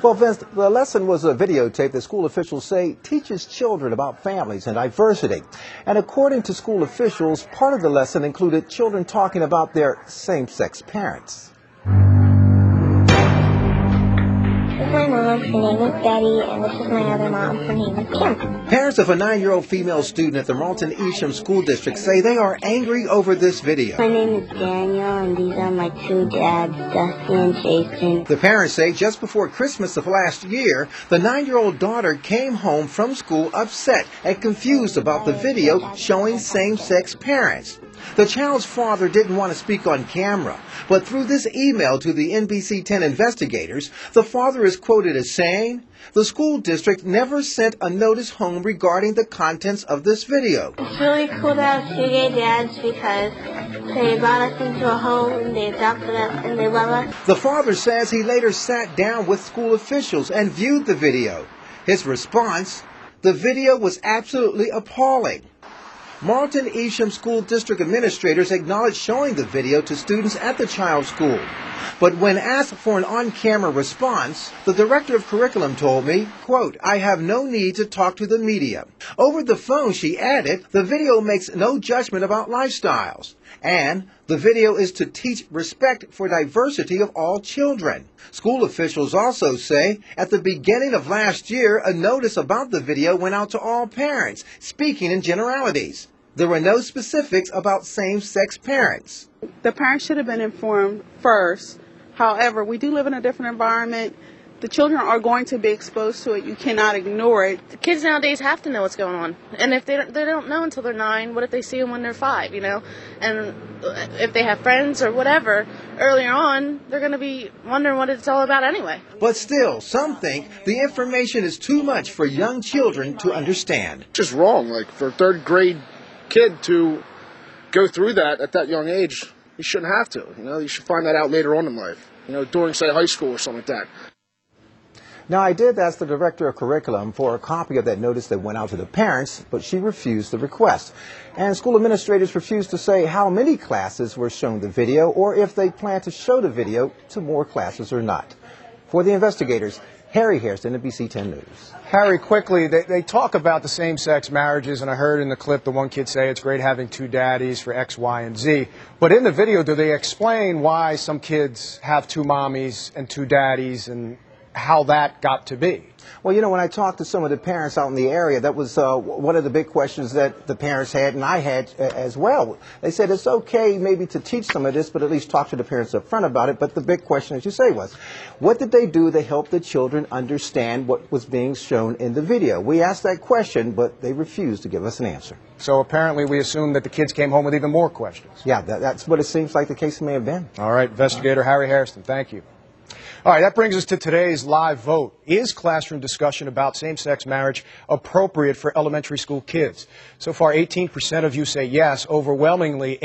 Well, Vince, the lesson was a videotape that school officials say teaches children about families and diversity. And according to school officials, part of the lesson included children talking about their same-sex parents. This is my mom, her name is Betty, and this is my other mom, her name is Kim. Parents of a 9-year-old female student at the Marlton Easham School District say they are angry over this video. My name is Daniel, and these are my two dads, Dusty and Jason. The parents say just before Christmas of last year, the 9-year-old daughter came home from school upset and confused about the video showing same-sex parents. The child's father didn't want to speak on camera, but through this email to the NBC 10 investigators, the father is quoted as saying, "The school district never sent a notice home regarding the contents of this video." It's really cool to have two gay dads because they brought us into a home and they adopted us and they love us. The father says he later sat down with school officials and viewed the video. His response, "The video was absolutely appalling." Marlton Easham School District administrators acknowledged showing the video to students at the child's school. But when asked for an on-camera response, the director of curriculum told me, quote, "I have no need to talk to the media." Over the phone, she added, the video makes no judgment about lifestyles. And the video is to teach respect for diversity of all children. School officials also say at the beginning of last year, a notice about the video went out to all parents, speaking in generalities. There were no specifics about same-sex parents. The parents should have been informed first. However, we do live in a different environment. The children are going to be exposed to it. You cannot ignore it. The kids nowadays have to know what's going on. And if they don't know until they're 9, what if they see them when they're 5, And if they have friends or whatever, earlier on, they're going to be wondering what it's all about anyway. But still, some think the information is too much for young children to understand. It's just wrong, like for a third grade kid to go through that at that young age. You shouldn't have to, you should find that out later on in life, during, say, high school or something like that. Now, I did ask the director of curriculum for a copy of that notice that went out to the parents, but she refused the request. And school administrators refused to say how many classes were shown the video or if they plan to show the video to more classes or not. For the investigators, Harry Hairston, NBC 10 News. Harry, quickly, they talk about the same-sex marriages, and I heard in the clip the one kid say it's great having two daddies for X, Y, and Z. But in the video, do they explain why some kids have two mommies and two daddies and how that got to be? Well, when I talked to some of the parents out in the area, that was one of the big questions that the parents had and I had as well. They said it's okay maybe to teach some of this, but at least talk to the parents up front about it. But the big question, as you say, was what did they do to help the children understand what was being shown in the video? We asked that question, but they refused to give us an answer. So apparently we assume that the kids came home with even more questions. Yeah, that's what it seems like the case may have been. All right, investigator Harry Hairston, thank you. All right, that brings us to today's live vote. Is classroom discussion about same-sex marriage appropriate for elementary school kids? So far, 18% of you say yes. Overwhelmingly,